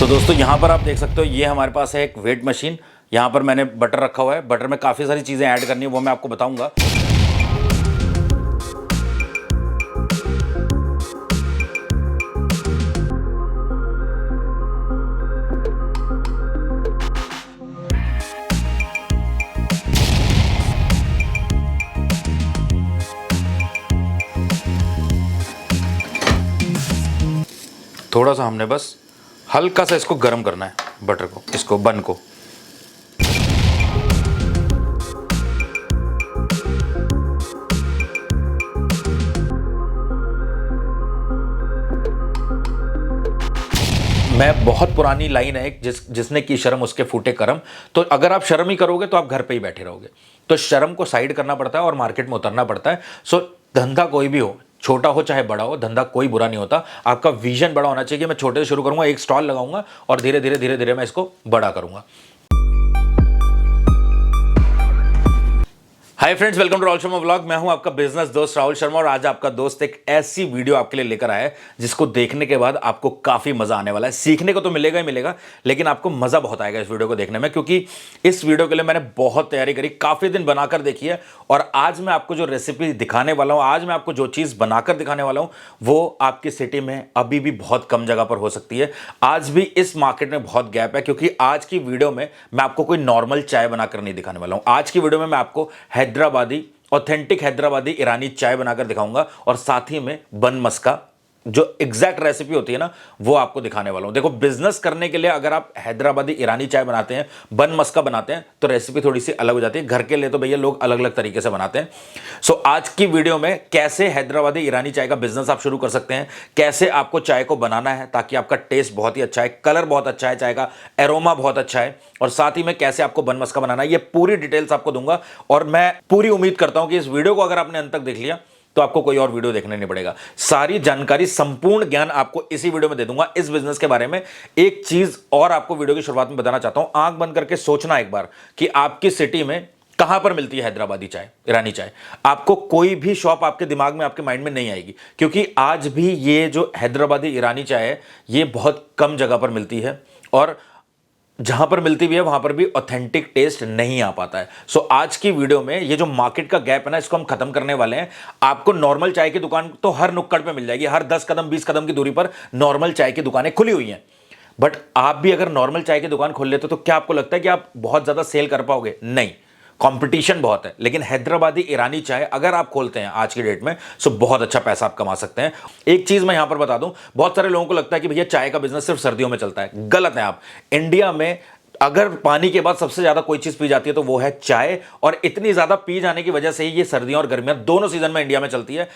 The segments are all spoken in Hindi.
तो दोस्तों यहाँ पर आप देख सकते हो, ये हमारे पास है एक वेट मशीन। यहाँ पर मैंने बटर रखा हुआ है। बटर में काफ़ी सारी चीज़ें ऐड करनी है, वो मैं आपको बताऊंगा। थोड़ा सा हमने बस हल्का सा इसको गर्म करना है, बटर को, इसको बन को। मैं बहुत पुरानी लाइन है एक, जिसने की शर्म उसके फूटे करम। तो अगर आप शर्म ही करोगे तो आप घर पे ही बैठे रहोगे। तो शर्म को साइड करना पड़ता है और मार्केट में उतरना पड़ता है। सो धंधा कोई भी हो, छोटा हो चाहे बड़ा हो, धंधा कोई बुरा नहीं होता। आपका विजन बड़ा होना चाहिए कि मैं छोटे से शुरू करूंगा, एक स्टॉल लगाऊंगा और धीरे धीरे धीरे धीरे मैं इसको बड़ा करूंगा। Hi friends, welcome to Rahul Sharma vlog. मैं हूं आपका बिजनेस दोस्त राहुल शर्मा और आज आपका दोस्त एक ऐसी वीडियो आपके लिए लेकर आया है जिसको देखने के बाद आपको काफी मजा आने वाला है। सीखने को तो मिलेगा ही मिलेगा, लेकिन आपको मजा बहुत आएगा इस वीडियो को देखने में, क्योंकि इस वीडियो के लिए मैंने बहुत तैयारी करी, काफी दिन बनाकर देखी है। और आज मैं आपको जो रेसिपी दिखाने वाला हूं, आज मैं आपको जो चीज बनाकर दिखाने वाला हूं, वो आपकी सिटी में अभी भी बहुत कम जगह पर हो सकती है। आज भी इस मार्केट में बहुत गैप है, क्योंकि आज की वीडियो में मैं आपको कोई नॉर्मल चाय बनाकर नहीं दिखाने वाला हूं। आज की वीडियो में मैं आपको हैदराबादी, ऑथेंटिक हैदराबादी ईरानी चाय बनाकर दिखाऊंगा और साथ ही में बन मस्का, जो एग्जैक्ट रेसिपी होती है ना, वो आपको दिखाने वाला हूं। देखो, बिजनेस करने के लिए अगर आप हैदराबादी ईरानी चाय बनाते हैं, बन मस्का बनाते हैं, तो रेसिपी थोड़ी सी अलग हो जाती है। घर के लिए तो भैया लोग अलग अलग तरीके से बनाते हैं। सो आज की वीडियो में कैसे हैदराबादी ईरानी चाय का बिजनेस आप शुरू कर सकते हैं, कैसे आपको चाय को बनाना है ताकि आपका टेस्ट बहुत ही अच्छा है, कलर बहुत अच्छा है, चाय का एरोमा बहुत अच्छा है, और साथ ही में कैसे आपको बन मस्का बनाना है, ये पूरी डिटेल्स आपको दूंगा। और मैं पूरी उम्मीद करता हूं कि इस वीडियो को अगर आपने अंत तक देख लिया तो आपको कोई और वीडियो देखने नहीं पड़ेगा। सारी जानकारी, संपूर्ण ज्ञान आपको इसी वीडियो में दे दूंगा इस बिजनेस के बारे में। एक चीज और आपको वीडियो की शुरुआत में बताना चाहता हूं, आंख बंद करके सोचना एक बार कि आपकी सिटी में कहां पर मिलती है हैदराबादी चाय, ईरानी चाय। आपको कोई भी शॉप आपके दिमाग में, आपके माइंड में नहीं आएगी, क्योंकि आज भी ये जो हैदराबादी ईरानी चाय है, ये बहुत कम जगह पर मिलती है और जहां पर मिलती भी है वहां पर भी ऑथेंटिक टेस्ट नहीं आ पाता है। सो आज की वीडियो में ये जो मार्केट का गैप है ना, इसको हम खत्म करने वाले हैं। आपको नॉर्मल चाय की दुकान तो हर नुक्कड़ पे मिल जाएगी, हर 10 कदम 20 कदम की दूरी पर नॉर्मल चाय की दुकानें खुली हुई हैं। बट आप भी अगर नॉर्मल चाय की दुकान खोल लेते तो क्या आपको लगता है कि आप बहुत ज्यादा सेल कर पाओगे? नहीं, कंपटीशन बहुत है। लेकिन हैदराबादी ईरानी चाय अगर आप खोलते हैं आज की डेट में, सो बहुत अच्छा पैसा आप कमा सकते हैं। एक चीज मैं यहां पर बता दूं, बहुत सारे लोगों को लगता है कि भैया चाय का बिजनेस सिर्फ सर्दियों में चलता है। गलत है। आप इंडिया में अगर पानी के बाद सबसे ज्यादा कोई चीज पी जाती है तो वो है चाय, और इतनी ज्यादा पी जाने की वजह से ही ये सर्दियों और गर्मियां दोनों सीजन में इंडिया में चलती है।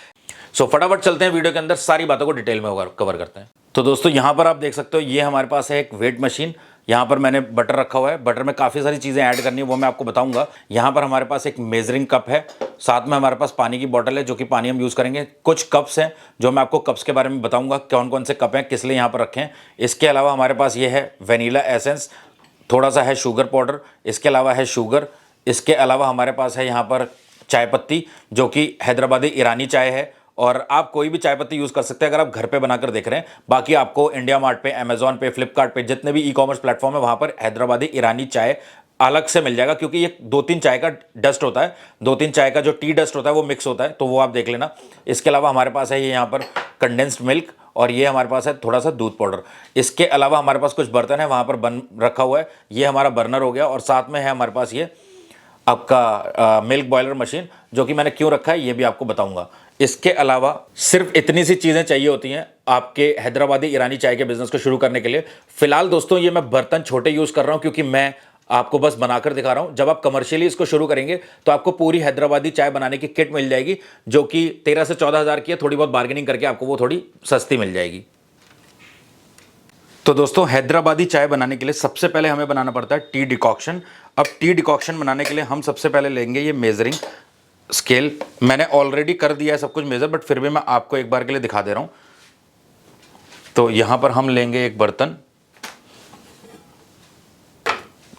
सो फटाफट चलते हैं वीडियो के अंदर, सारी बातों को डिटेल में कवर करते हैं। तो दोस्तों यहां पर आप देख सकते हो, ये हमारे पास है एक वेट मशीन। यहां पर मैंने बटर रखा हुआ है। बटर में काफी सारी चीजें ऐड करनी है, वो मैं आपको बताऊंगा। यहां पर हमारे पास एक मेजरिंग कप है, साथ में हमारे पास पानी की बोतल है, जो कि पानी हम यूज करेंगे। कुछ कप्स हैं जो मैं आपको कप्स के बारे में बताऊंगा, कौन कौन से कप हैं, किस लिए यहां पर रखे हैं। इसके अलावा हमारे पास ये है वेनिला एसेंस, थोड़ा सा है शुगर पाउडर, इसके अलावा है शुगर, इसके अलावा हमारे पास है यहाँ पर चाय पत्ती, जो कि हैदराबादी ईरानी चाय है। और आप कोई भी चाय पत्ती यूज़ कर सकते हैं अगर आप घर पे बनाकर देख रहे हैं। बाकी आपको इंडिया मार्ट पे, अमेजॉन पे, फ्लिपकार्ट पे, जितने भी ई कॉमर्स प्लेटफॉर्म है वहाँ पर हैदराबादी ईरानी चाय अलग से मिल जाएगा, क्योंकि ये 2-3 चाय का डस्ट होता है, 2-3 चाय का जो टी डस्ट होता है वो मिक्स होता है, तो वो आप देख लेना। इसके अलावा हमारे पास है ये यहाँ पर कंडेंस्ड मिल्क, और ये हमारे पास है थोड़ा सा दूध पाउडर। इसके अलावा हमारे पास कुछ बर्तन है, वहाँ पर बन रखा हुआ है, ये हमारा बर्नर हो गया। और साथ में है हमारे पास ये आपका मिल्क बॉयलर मशीन, जो कि मैंने क्यों रखा है ये भी आपको बताऊंगा। इसके अलावा सिर्फ इतनी सी चीज़ें चाहिए होती हैं आपके हैदराबादी ईरानी चाय के बिजनेस को शुरू करने के लिए। फिलहाल दोस्तों ये मैं बर्तन छोटे यूज़ कर रहा हूँ, क्योंकि मैं आपको बस बनाकर दिखा रहा हूं। जब आप कमर्शियली इसको शुरू करेंगे तो आपको पूरी हैदराबादी चाय बनाने की किट मिल जाएगी, जो कि 13 से 14 हज़ार की है। थोड़ी बहुत बार्गेनिंग करके आपको वो थोड़ी सस्ती मिल जाएगी। तो दोस्तों हैदराबादी चाय बनाने के लिए सबसे पहले हमें बनाना पड़ता है टी डिकॉक्शन। अब टी डिकॉक्शन बनाने के लिए हम सबसे पहले लेंगे ये मेजरिंग स्केल। मैंने ऑलरेडी कर दिया है सब कुछ मेजर, बट फिर भी मैं आपको एक बार के लिए दिखा दे रहा हूं। तो यहां पर हम लेंगे एक बर्तन,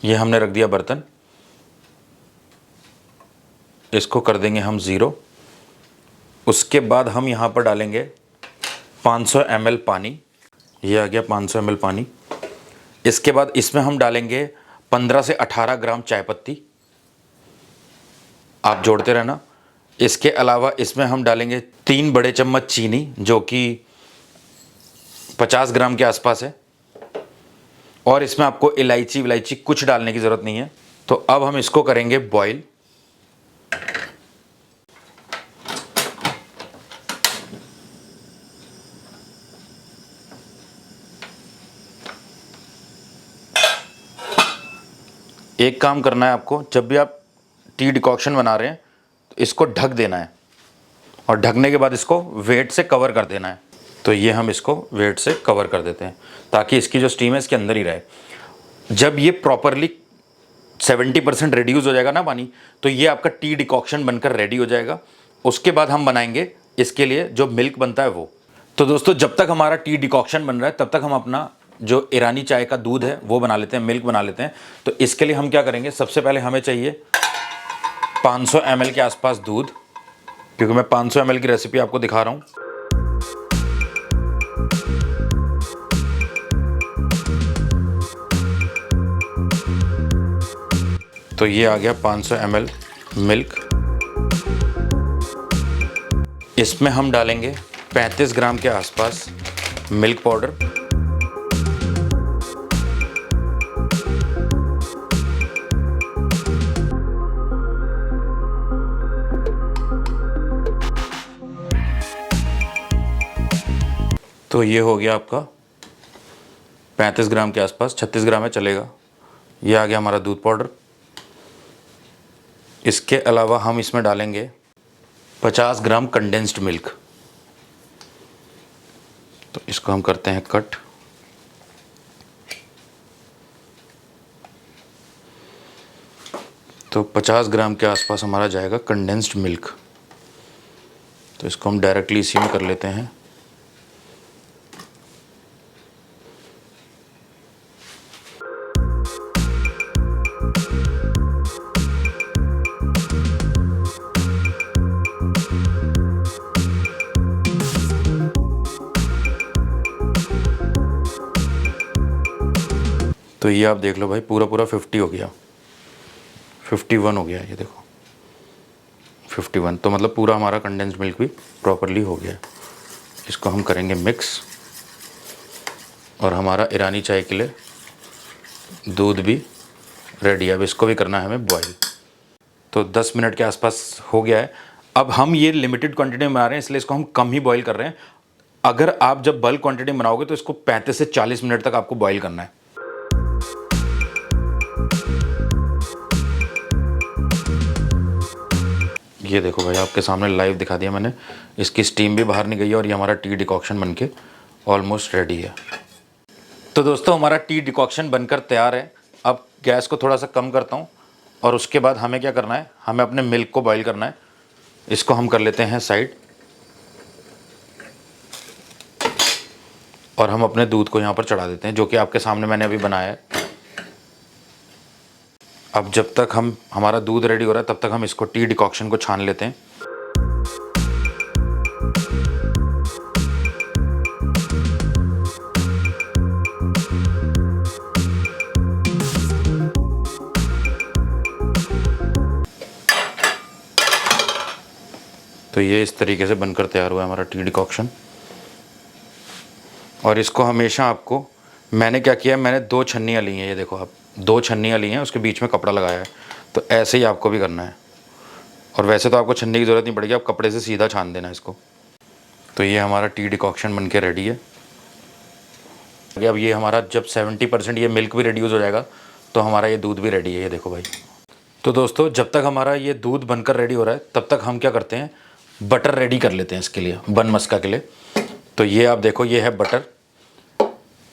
ये हमने रख दिया बर्तन, इसको कर देंगे हम 0। उसके बाद हम यहां पर डालेंगे 500 ml पानी, ये आ गया 500 ml पानी। इसके बाद इसमें हम डालेंगे 15 से 18 ग्राम चाय पत्ती, आप जोड़ते रहना। इसके अलावा इसमें हम डालेंगे 3 बड़े चम्मच चीनी, जो कि 50 ग्राम के आसपास है। और इसमें आपको इलायची विलायची कुछ डालने की ज़रूरत नहीं है। तो अब हम इसको करेंगे बॉईल। एक काम करना है आपको, जब भी आप टी डिकॉक्शन बना रहे हैं तो इसको ढक देना है, और ढकने के बाद इसको वेट से कवर कर देना है। तो ये हम इसको वेट से कवर कर देते हैं ताकि इसकी जो स्टीम है इसके अंदर ही रहे। जब ये प्रॉपरली 70% रिड्यूस हो जाएगा ना पानी, तो ये आपका टी डिकॉक्शन बनकर रेडी हो जाएगा। उसके बाद हम बनाएंगे इसके लिए जो मिल्क बनता है वो। तो दोस्तों, जब तक हमारा टी डिकॉक्शन बन रहा है तब तक हम अपना जो ईरानी चाय का दूध है वो बना लेते हैं, मिल्क बना लेते हैं। तो इसके लिए हम क्या करेंगे, सबसे पहले हमें चाहिए 500 ml के आसपास दूध, क्योंकि मैं 500 ml की रेसिपी आपको दिखा रहा हूँ। तो ये आ गया 500 ml मिल्क। इसमें हम डालेंगे 35 ग्राम के आसपास मिल्क पाउडर। तो ये हो गया आपका 35 ग्राम के आसपास, 36 ग्राम है चलेगा। ये आ गया हमारा दूध पाउडर। इसके अलावा हम इसमें डालेंगे 50 ग्राम कंडेंस्ड मिल्क। तो इसको हम करते हैं कट। तो 50 ग्राम के आसपास हमारा जाएगा कंडेंस्ड मिल्क। तो इसको हम डायरेक्टली इसी में कर लेते हैं। तो ये आप देख लो भाई, पूरा पूरा 50 हो गया, 51 हो गया, ये देखो 51। तो मतलब पूरा हमारा कंडेंस्ड मिल्क भी प्रॉपरली हो गया। इसको हम करेंगे मिक्स, और हमारा ईरानी चाय के लिए दूध भी रेडी है। अब इसको भी करना है हमें बॉईल। तो 10 मिनट के आसपास हो गया है। अब हम ये लिमिटेड क्वांटिटी में बना रहे हैं, इसलिए इसको हम कम ही बॉईल कर रहे हैं। अगर आप जब बल्क क्वांटिटी में बनाओगे तो इसको 35 से 40 मिनट तक आपको बॉईल करना है। ये देखो भाई, आपके सामने लाइव दिखा दिया मैंने। इसकी स्टीम भी बाहर नहीं गई है, और ये हमारा टी डिकॉक्शन बनके ऑलमोस्ट रेडी है। तो दोस्तों, हमारा टी डिकॉक्शन बनकर तैयार है। अब गैस को थोड़ा सा कम करता हूँ, और उसके बाद हमें क्या करना है, हमें अपने मिल्क को बॉईल करना है। इसको हम कर लेते हैं साइड, और हम अपने दूध को यहाँ पर चढ़ा देते हैं, जो कि आपके सामने मैंने अभी बनाया है। अब जब तक हमारा दूध रेडी हो रहा है तब तक हम इसको टी डिकॉक्शन को छान लेते हैं। तो ये इस तरीके से बनकर तैयार हुआ है हमारा टी डिकॉक्शन। और इसको हमेशा आपको, मैंने क्या किया, मैंने 2 छन्नियाँ ली हैं। ये देखो आप, 2 छन्नियाँ ली हैं, उसके बीच में कपड़ा लगाया है। तो ऐसे ही आपको भी करना है। और वैसे तो आपको छन्नी की ज़रूरत नहीं पड़ेगी, आप कपड़े से सीधा छान देना इसको। तो ये हमारा टी डिकॉक्शन बन के रेडी है। अब ये हमारा जब 70% ये मिल्क भी रिड्यूस हो जाएगा तो हमारा ये दूध भी रेडी है। ये देखो भाई। तो दोस्तों, जब तक हमारा ये दूध बनकर रेडी हो रहा है तब तक हम क्या करते हैं, बटर रेडी कर लेते हैं इसके लिए, बन मस्का के लिए। तो ये आप देखो, ये है बटर।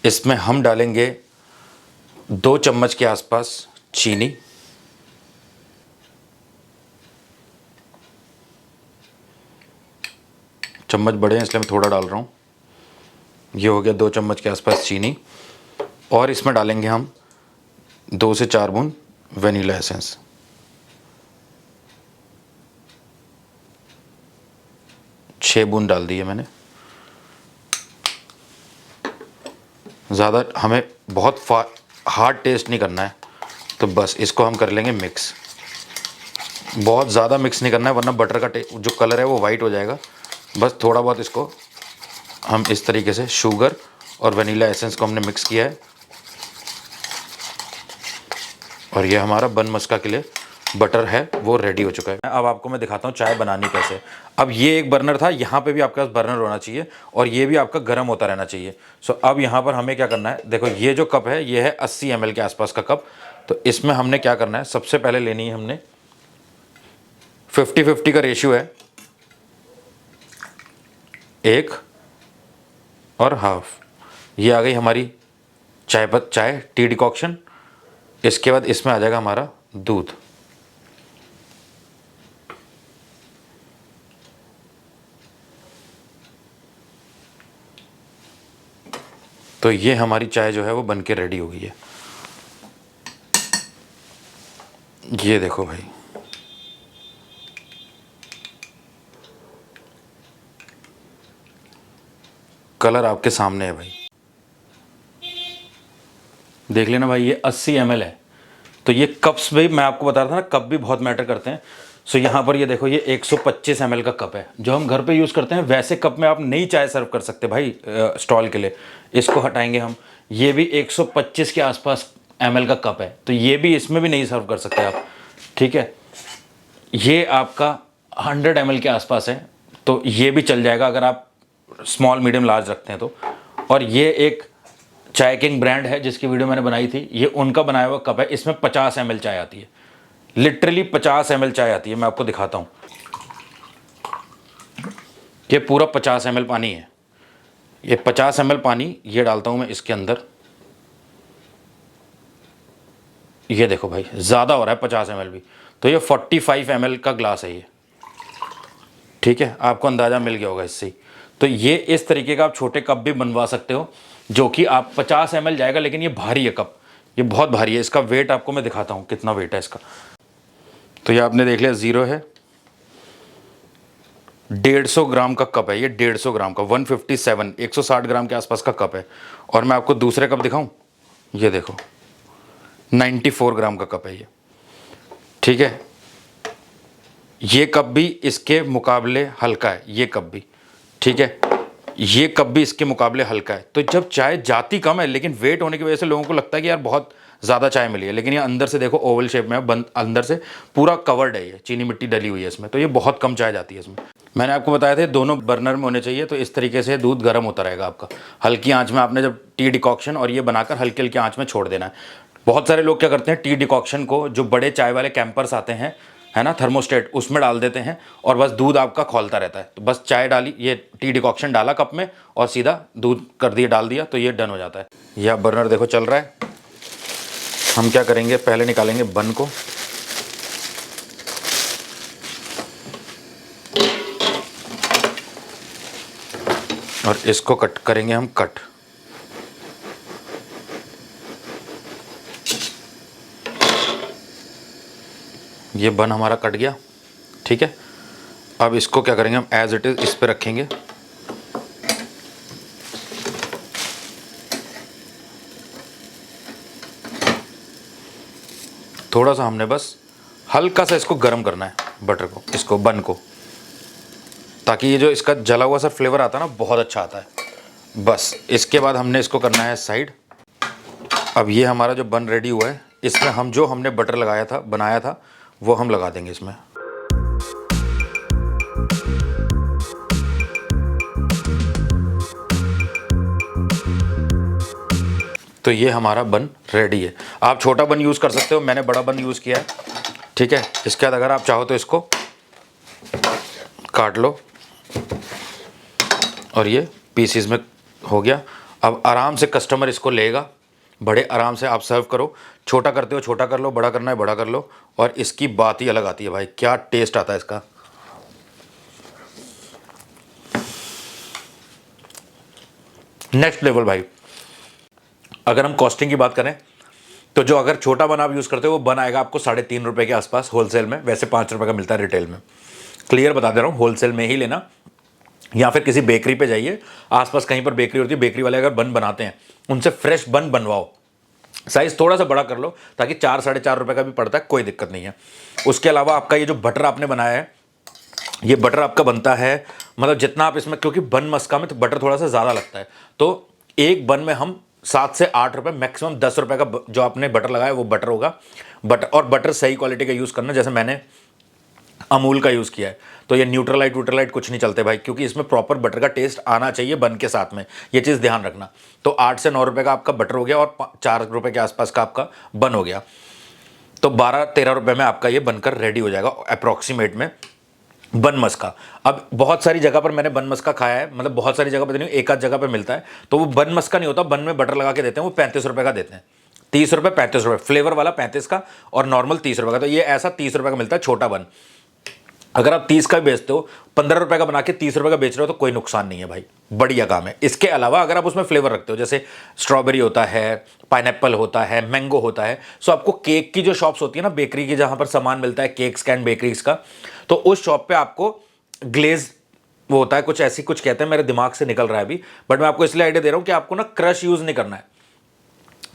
इसमें हम डालेंगे 2 चम्मच के आसपास चीनी, चम्मच बड़े हैं इसलिए मैं थोड़ा डाल रहा हूँ। ये हो गया 2 चम्मच के आसपास चीनी। और इसमें डालेंगे हम 2 से 4 बूंद वेनिला एसेंस। छः बूंद डाल दिए मैंने, ज़्यादा हमें बहुत हार्ड टेस्ट नहीं करना है, तो बस इसको हम कर लेंगे मिक्स। बहुत ज़्यादा मिक्स नहीं करना है वरना बटर का जो कलर है वो वाइट हो जाएगा। बस थोड़ा बहुत इसको हम इस तरीके से शुगर और वनीला एसेंस को हमने मिक्स किया है, और ये हमारा बन मस्का के लिए बटर है वो रेडी हो चुका है। अब आपको मैं दिखाता हूँ चाय बनानी कैसे। अब ये एक बर्नर था, यहाँ पे भी आपके पास बर्नर होना चाहिए और ये भी आपका गर्म होता रहना चाहिए। सो अब यहाँ पर हमें क्या करना है, देखो ये जो कप है ये है 80 ml के आसपास का कप। तो इसमें हमने क्या करना है, सबसे पहले लेनी है हमने 50-50 का रेशियो है, 1 और हाफ। ये आ गई हमारी चाय टी डिकॉक्शन। इसके बाद इसमें आ जाएगा हमारा दूध। तो ये हमारी चाय जो है वो बनके रेडी हो गई है। ये देखो भाई, कलर आपके सामने है भाई, देख लेना भाई। ये 80 ml है। तो ये कप्स भी मैं आपको बता रहा था ना, कप भी बहुत मैटर करते हैं। सो यहाँ पर ये देखो, ये 125 ml का कप है जो हम घर पे यूज़ करते हैं। वैसे कप में आप नई चाय सर्व कर सकते भाई स्टॉल के लिए। इसको हटाएंगे हम, ये भी 125 के आसपास ml का कप है, तो ये भी इसमें भी नहीं सर्व कर सकते आप, ठीक है। ये आपका 100 ml के आसपास है, तो ये भी चल जाएगा अगर आप स्मॉल मीडियम लार्ज रखते हैं तो। और ये एक चाय किंग ब्रांड है जिसकी वीडियो मैंने बनाई थी, ये उनका बनाया हुआ कप है। इसमें 50 ml चाय आती है, लिटरली 50 ml चाय आती है। मैं आपको दिखाता हूँ, ये पूरा 50 ml पानी है। ये 50 ml पानी ये डालता हूँ मैं इसके अंदर। ये देखो भाई, ज़्यादा हो रहा है 50 ml भी। तो ये 45 ml का ग्लास है ये, ठीक है। आपको अंदाज़ा मिल गया होगा इससे। तो ये इस तरीके का आप छोटे कप भी बनवा सकते हो, जो कि आप 50 ml जाएगा, लेकिन ये भारी है कप, ये बहुत भारी है। इसका वेट आपको मैं दिखाता हूँ कितना वेट है इसका। तो ये आपने देख लिया, 0 है। 150 ग्राम का कप है ये, 150 ग्राम का, 157, 160 ग्राम के आसपास का कप है। और मैं आपको दूसरे कप दिखाऊं, ये देखो 94 ग्राम का कप है ये, ठीक है। ये कप भी इसके मुकाबले हल्का है, ये कप भी, ठीक है। ये कप भी इसके मुकाबले हल्का है। तो जब चाय जाती कम है, लेकिन वेट होने की वजह से लोगों को लगता है कि यार बहुत ज़्यादा चाय मिली है, लेकिन ये अंदर से देखो ओवल शेप में है, बंद अंदर से पूरा कवर्ड है, ये चीनी मिट्टी डली हुई है इसमें, तो ये बहुत कम चाय जाती है इसमें। मैंने आपको बताया था दोनों बर्नर में होने चाहिए, तो इस तरीके से दूध गर्म होता रहेगा आपका। हल्की आंच में आपने जब टी डिकॉक्शन और ये बनाकर हल्की हल्की आंच में छोड़ देना है। बहुत सारे लोग क्या करते हैं, टी डिकॉक्शन को जो बड़े चाय वाले कैंपर्स आते हैं, है ना, थर्मोस्टेट, उसमें डाल देते हैं और बस दूध आपका खौलता रहता है। तो बस चाय डाली, ये टी डिकॉक्शन डाला कप में और सीधा दूध कर दिया, डाल दिया, तो ये डन हो जाता है। यह बर्नर देखो चल रहा है। हम क्या करेंगे, पहले निकालेंगे बन को, और इसको कट करेंगे हम कट। ये बन हमारा कट गया, ठीक है। अब इसको क्या करेंगे हम, एज इट इज़ इस पे रखेंगे। थोड़ा सा हमने बस हल्का सा इसको गर्म करना है, बटर को, इसको बन को, ताकि ये जो इसका जला हुआ सा फ्लेवर आता है ना, बहुत अच्छा आता है। बस इसके बाद हमने इसको करना है साइड। अब ये हमारा जो बन रेडी हुआ है, इसमें हम जो हमने बटर लगाया था, बनाया था, वो हम लगा देंगे इसमें। तो ये हमारा बन रेडी है। आप छोटा बन यूज़ कर सकते हो, मैंने बड़ा बन यूज़ किया है, ठीक है। इसके बाद अगर आप चाहो तो इसको काट लो और ये पीसीज में हो गया। अब आराम से कस्टमर इसको लेगा, बड़े आराम से आप सर्व करो। छोटा करते हो छोटा कर लो, बड़ा करना है बड़ा कर लो, और इसकी बात ही अलग आती है भाई, क्या टेस्ट आता है इसका। नेक्स्ट लेवल भाई। अगर हम कॉस्टिंग की बात करें तो जो अगर छोटा बन आप यूज़ करते हो, वो बन आएगा आपको 3.5 रुपये के आसपास होलसेल में। वैसे 5 रुपये का मिलता है रिटेल में। क्लियर बता दे रहा हूँ, होलसेल में ही लेना। या फिर किसी बेकरी पे जाइए, आसपास कहीं पर बेकरी होती है, बेकरी वाले अगर बन बनाते हैं उनसे फ्रेश बन बनवाओ, साइज थोड़ा सा बड़ा कर लो ताकि 4-4.5 रुपए का भी पड़ता है, कोई दिक्कत नहीं है। उसके अलावा आपका ये जो बटर आपने बनाया है, ये बटर आपका बनता है मतलब जितना आप इसमें, क्योंकि बन मस्का में तो बटर थोड़ा सा ज़्यादा लगता है, तो एक बन में हम 7 से 8 रुपए, मैक्सिमम 10 रुपए का जो आपने बटर लगाया वो बटर होगा। बटर, और बटर सही क्वालिटी का यूज़ करना, जैसे मैंने अमूल का यूज़ किया है, तो ये न्यूट्रलाइट कुछ नहीं चलते भाई, क्योंकि इसमें प्रॉपर बटर का टेस्ट आना चाहिए बन के साथ में, ये चीज़ ध्यान रखना। तो 8 से 9 रुपए का आपका बटर हो गया और 4 रुपए के आसपास का आपका बन हो गया, तो 12-13 रुपए में आपका ये बनकर रेडी हो जाएगा अप्रॉक्सीमेट में बन मस्का। अब बहुत सारी जगह पर मैंने बन मस्का खाया है, मतलब बहुत सारी जगह पर नहीं, एक आध जगह पर मिलता है, तो वो बन मस्का नहीं होता, बन में बटर लगा के देते हैं, वो 35 रुपए का देते हैं। 30 रुपए 35 रुपए, फ्लेवर वाला 35 का और नॉर्मल 30 रुपए का, तो ये ऐसा 30 रुपए का मिलता है छोटा बन। अगर आप 30 का बेचते हो, 15 रुपए का बना के 30 रुपए का बेच रहे हो, तो कोई नुकसान नहीं है भाई, बढ़िया काम है। इसके अलावा अगर आप उसमें फ्लेवर रखते हो, जैसे स्ट्रॉबेरी होता है, पाइनएप्पल होता है, मैंगो होता है, सो आपको केक की जो शॉप्स होती है ना, बेकरी की, जहां पर सामान मिलता है केक्स एंड बेकरीज का, तो उस शॉप पे आपको ग्लेज वो होता है, कुछ ऐसी कुछ कहते हैं, मेरे दिमाग से निकल रहा है अभी, बट मैं आपको इसलिए आइडिया दे रहा हूं कि आपको ना क्रश यूज नहीं करना है।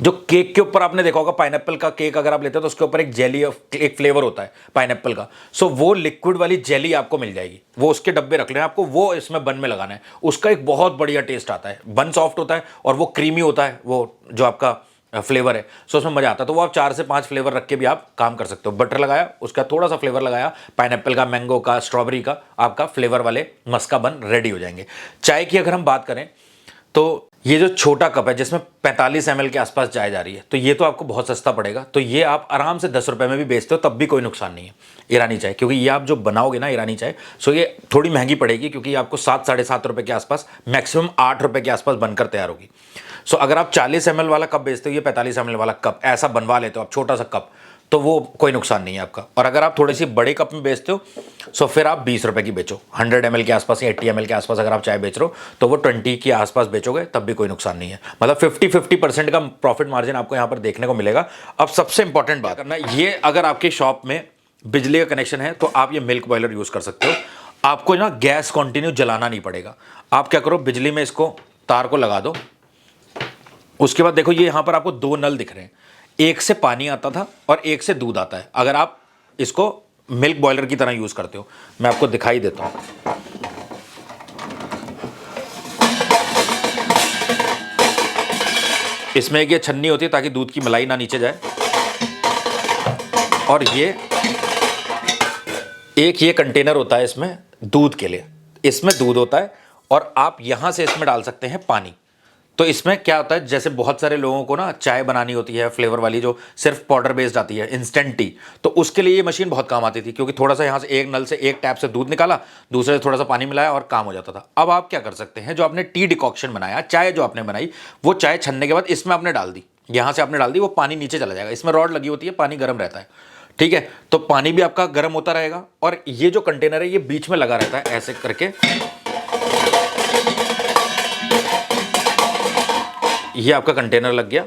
जो केक के ऊपर आपने देखा होगा, पाइनएप्पल का केक अगर आप लेते हो तो उसके ऊपर एक जेली, एक फ्लेवर होता है पाइनएप्पल का, सो वो लिक्विड वाली जेली आपको मिल जाएगी, वो उसके डब्बे रख लेना, आपको वो इसमें बन में लगाना है, उसका एक बहुत बढ़िया टेस्ट आता है, बन सॉफ्ट होता है और वो क्रीमी होता है, वो जो आपका फ्लेवर है, सो उसमें मजा आता है। तो वो आप 4 से 5 फ्लेवर रख के भी आप काम कर सकते हो, बटर लगाया, उसका थोड़ा सा फ्लेवर लगाया, पाइनएप्पल का, मैंगो का, स्ट्रॉबेरी का, आपका फ्लेवर वाले मस्का बन रेडी हो जाएंगे। चाय की अगर हम बात करें तो ये जो छोटा कप है जिसमें 45 ml के आसपास चाय जा रही है, तो ये तो आपको बहुत सस्ता पड़ेगा, तो ये आप आराम से 10 रुपए में भी बेचते हो तब भी कोई नुकसान नहीं है ईरानी चाय, क्योंकि ये आप जो बनाओगे ना ईरानी चाय, सो ये थोड़ी महंगी पड़ेगी, क्योंकि आपको 7-7.5 रुपए के आसपास, मैक्सिमम 8 रुपए के आसपास बनकर तैयार होगी। सो अगर आप 40 ml वाला कप बेचते हो, ये 45 ml वाला कप ऐसा बनवा लेते हो आप, छोटा सा कप, तो वो कोई नुकसान नहीं है आपका। और अगर आप थोड़ी सी बड़े कप में बेचते हो, सो फिर आप 20 रुपए की बेचो, 100 ml के आसपास या 80 ml के आसपास अगर आप चाय बेच रहे हो, तो वो 20 के आसपास बेचोगे तब भी कोई नुकसान नहीं है, मतलब 50-50% का प्रॉफिट मार्जिन आपको यहाँ पर देखने को मिलेगा। अब सबसे इंपॉर्टेंट बात करना, ये अगर आपकी शॉप में बिजली का कनेक्शन है तो आप ये मिल्क बॉयलर यूज कर सकते हो, आपको ना गैस कंटिन्यू जलाना नहीं पड़ेगा। आप क्या करो, बिजली में इसको तार को लगा दो, उसके बाद देखो ये यहां पर आपको 2 नल दिख रहे हैं, एक से पानी आता था और एक से दूध आता है। अगर आप इसको मिल्क बॉयलर की तरह यूज करते हो, मैं आपको दिखाई देता हूं, इसमें एक ये छन्नी होती है ताकि दूध की मलाई ना नीचे जाए, और ये एक ये कंटेनर होता है इसमें दूध के लिए, इसमें दूध होता है और आप यहां से इसमें डाल सकते हैं पानी। तो इसमें क्या होता है, जैसे बहुत सारे लोगों को ना चाय बनानी होती है फ्लेवर वाली, जो सिर्फ पाउडर बेस्ड आती है, इंस्टेंट टी, तो उसके लिए ये मशीन बहुत काम आती थी, क्योंकि थोड़ा सा यहाँ से एक नल से, एक टैप से दूध निकाला, दूसरे से थोड़ा सा पानी मिलाया और काम हो जाता था। अब आप क्या कर सकते हैं, जो आपने टी डिकॉक्शन बनाया, चाय जो आपने बनाई, वो चाय छन्ने के बाद इसमें आपने डाल दी, यहाँ से आपने डाल दी, वो पानी नीचे चला जाएगा, इसमें रॉड लगी होती है, पानी गर्म रहता है, ठीक है, तो पानी भी आपका गर्म होता रहेगा, और ये जो कंटेनर है ये बीच में लगा रहता है ऐसे करके, ये आपका कंटेनर लग गया,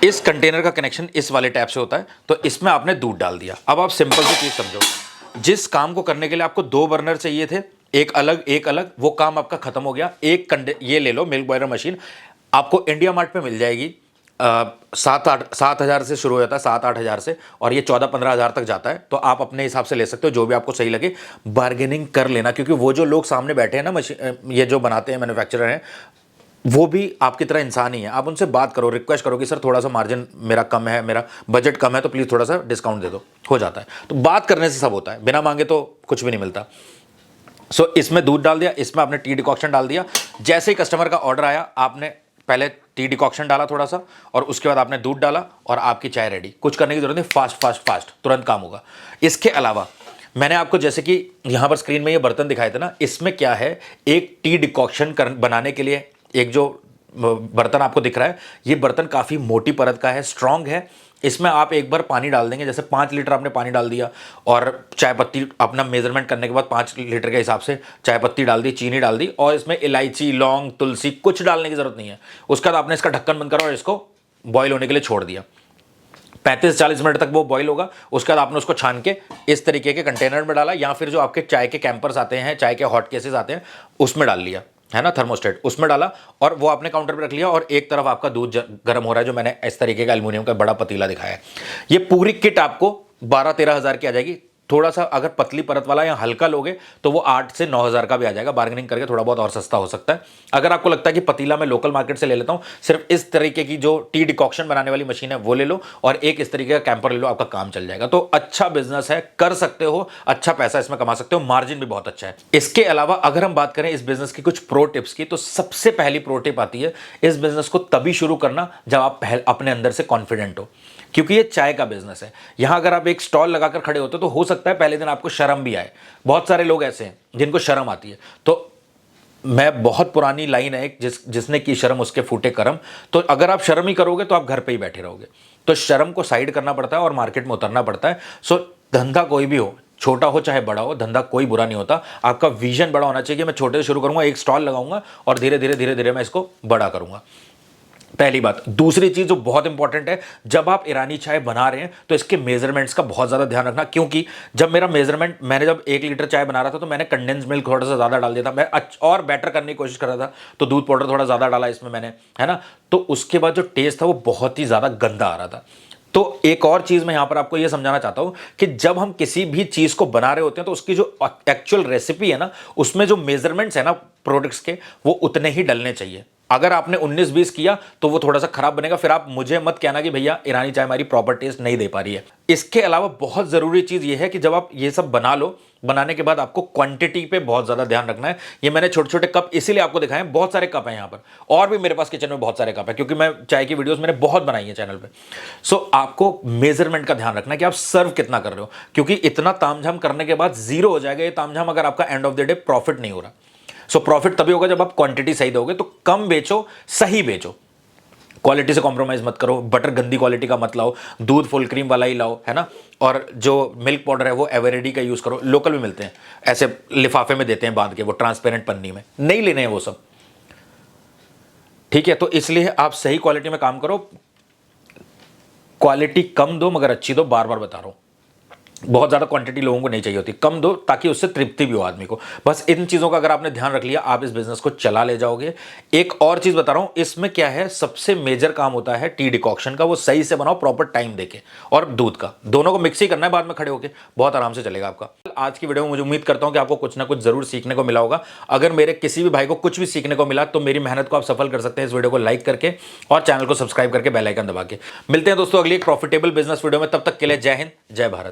इस कंटेनर का कनेक्शन इस वाले टैप से होता है, तो इसमें आपने दूध डाल दिया। अब आप सिंपल सी चीज समझो, जिस काम को करने के लिए आपको 2 बर्नर चाहिए थे, एक अलग, वो काम आपका खत्म हो गया। ये ले लो मिल्क बॉयलर मशीन, आपको इंडिया मार्ट पे मिल जाएगी, 7-8 से शुरू हो जाता है, 7-8 हज़ार से, और ये 14-15 हज़ार तक जाता है, तो आप अपने हिसाब से ले सकते हो, जो भी आपको सही लगे, बार्गेनिंग कर लेना, क्योंकि वो जो लोग सामने बैठे हैं ना, मशीन ये जो बनाते हैं, मैन्युफैक्चरर हैं, वो भी आपकी तरह इंसान ही है। आप उनसे बात करो, रिक्वेस्ट करो कि सर थोड़ा सा मार्जिन मेरा कम है, मेरा बजट कम है, तो प्लीज़ थोड़ा सा डिस्काउंट दे दो, हो जाता है। तो बात करने से सब होता है, बिना मांगे तो कुछ भी नहीं मिलता। सो इसमें दूध डाल दिया, इसमें आपने टी डिकॉक्शन डाल दिया, जैसे ही कस्टमर का ऑर्डर आया, आपने पहले टी डिकॉक्शन डाला थोड़ा सा, और उसके बाद आपने दूध डाला, और आपकी चाय रेडी। कुछ करने की जरूरत नहीं, फास्ट तुरंत काम होगा। इसके अलावा मैंने आपको, जैसे कि यहाँ पर स्क्रीन में ये बर्तन दिखाए थे ना, इसमें क्या है, एक टी डिकॉक्शन बनाने के लिए एक जो बर्तन आपको दिख रहा है, ये बर्तन काफ़ी मोटी परत का है, स्ट्रांग है। इसमें आप एक बार पानी डाल देंगे, जैसे 5 लीटर आपने पानी डाल दिया, और चाय पत्ती अपना मेजरमेंट करने के बाद 5 लीटर के हिसाब से चाय पत्ती डाल दी, चीनी डाल दी, और इसमें इलायची, लौंग, तुलसी कुछ डालने की जरूरत नहीं है। उसके बाद आपने इसका ढक्कन बंद करा और इसको बॉईल होने के लिए छोड़ दिया। 35-40 मिनट तक वो बॉईल होगा। उसके बाद आपने उसको छान के इस तरीके के कंटेनर में डाला, या फिर जो आपके चाय के कैंपर्स आते हैं, चाय के हॉट केसेस आते हैं, उसमें डाल लिया, है ना, थर्मोस्टेट उसमें डाला, और वो आपने काउंटर पे रख लिया। और एक तरफ आपका दूध गर्म हो रहा है, जो मैंने इस तरीके का एल्युमिनियम का बड़ा पतीला दिखाया है। ये पूरी किट आपको 12-13 हज़ार की आ जाएगी। थोड़ा सा अगर पतली परत वाला या हल्का लोगे तो वो 8 से 9 हज़ार का भी आ जाएगा। बार्गेनिंग करके थोड़ा बहुत और सस्ता हो सकता है। अगर आपको लगता है कि पतीला मैं लोकल मार्केट से ले लेता हूं, सिर्फ इस तरीके की जो टी डिकॉक्शन बनाने वाली मशीन है वो ले लो, और एक इस तरीके का कैंपर ले लो, आपका काम चल जाएगा। तो अच्छा बिजनेस है, कर सकते हो, अच्छा पैसा इसमें कमा सकते हो, मार्जिन भी बहुत अच्छा है। इसके अलावा अगर हम बात करें इस बिजनेस की कुछ प्रो टिप्स की, तो सबसे पहली प्रो टिप आती है, इस बिजनेस को तभी शुरू करना जब आप अपने अंदर से कॉन्फिडेंट हो, क्योंकि ये चाय का बिजनेस है। यहां अगर आप एक स्टॉल लगाकर खड़े होते तो हो सकता है पहले दिन आपको शर्म भी आए। बहुत सारे लोग ऐसे हैं जिनको शर्म आती है। तो मैं बहुत पुरानी लाइन है जिसने की शर्म उसके फूटे कर्म। तो अगर आप शर्म ही करोगे तो आप घर पे ही बैठे रहोगे। तो शर्म को साइड करना पड़ता है और मार्केट में उतरना पड़ता है। सो धंधा कोई भी हो, छोटा हो चाहे बड़ा हो, धंधा कोई बुरा नहीं होता। आपका विजन बड़ा होना चाहिए कि मैं छोटे से शुरू करूंगा, एक स्टॉल लगाऊंगा और धीरे धीरे धीरे धीरे मैं इसको बड़ा करूंगा। पहली बात। दूसरी चीज जो बहुत इंपॉर्टेंट है, जब आप ईरानी चाय बना रहे हैं तो इसके मेजरमेंट्स का बहुत ज्यादा ध्यान रखना। क्योंकि जब मेरा मेजरमेंट, मैंने जब 1 लीटर चाय बना रहा था तो मैंने कंडेंस मिल्क थोड़ा सा ज्यादा डाल दिया था। मैं और बेटर करने की कोशिश कर रहा था, तो दूध पाउडर थोड़ा ज्यादा डाला इसमें मैंने, है ना। तो उसके बाद जो टेस्ट था वो बहुत ही ज्यादा गंदा आ रहा था। तो एक और चीज मैं यहां पर आपको यह समझाना चाहता हूं कि जब हम किसी भी चीज को बना रहे होते हैं तो उसकी जो एक्चुअल रेसिपी है ना, उसमें जो मेजरमेंट्स है ना प्रोडक्ट्स के, वो उतने ही डलने चाहिए। अगर आपने 19-20 किया तो वो थोड़ा सा खराब बनेगा। फिर आप मुझे मत कहना कि भैया ईरानी चाय हमारी प्रॉपर टेस्ट नहीं दे पा रही है। इसके अलावा बहुत जरूरी चीज ये है कि जब आप ये सब बना लो, बनाने के बाद आपको क्वांटिटी पे बहुत ज्यादा ध्यान रखना है। ये मैंने छोटे छोटे कप इसीलिए आपको दिखाए हैं, बहुत सारे कप हैं यहाँ पर, और भी मेरे पास किचन में बहुत सारे कप हैं, क्योंकि मैं चाय की वीडियोस मैंने बहुत बनाई है चैनल पे। सो आपको मेजरमेंट का ध्यान रखना है कि आप सर्व कितना कर रहे हो, क्योंकि इतना तामझाम करने के बाद जीरो हो जाएगा ये तामझाम अगर आपका end of the day profit नहीं हो रहा। सो प्रॉफिट तभी होगा जब आप क्वांटिटी सही दोगे। तो कम बेचो, सही बेचो, क्वालिटी से कॉम्प्रोमाइज मत करो, बटर गंदी क्वालिटी का मत लाओ, दूध फुल क्रीम वाला ही लाओ, है ना। और जो मिल्क पाउडर है वो एवरेडी का यूज करो। लोकल भी मिलते हैं, ऐसे लिफाफे में देते हैं बांध के, वो ट्रांसपेरेंट पन्नी में नहीं लेने हैं वो सब, ठीक है। तो इसलिए आप सही क्वालिटी में काम करो, क्वालिटी कम दो मगर अच्छी दो, बार बार बता रहा हूं। बहुत ज़्यादा क्वांटिटी लोगों को नहीं चाहिए होती, कम दो ताकि उससे तृप्ति भी हो आदमी को। बस इन चीज़ों का अगर आपने ध्यान रख लिया, आप इस बिजनेस को चला ले जाओगे। एक और चीज़ बता रहा हूं, इसमें क्या है, सबसे मेजर काम होता है टी डिकॉक्शन का। वो सही से बनाओ, प्रॉपर टाइम देके, और दूध का, दोनों को मिक्स ही करना है बाद में खड़े होके, बहुत आराम से चलेगा आपका। आज की वीडियो में मुझे उम्मीद करता हूं कि आपको कुछ ना कुछ जरूर सीखने को मिला होगा। अगर मेरे किसी भी भाई को कुछ भी सीखने को मिला तो मेरी मेहनत को आप सफल कर सकते हैं इस वीडियो को लाइक करके और चैनल को सब्सक्राइब करके बेल आइकन दबा के। मिलते हैं दोस्तों अगली एक प्रॉफिटेबल बिजनेस वीडियो में, तब तक के लिए जय हिंद, जय भारत।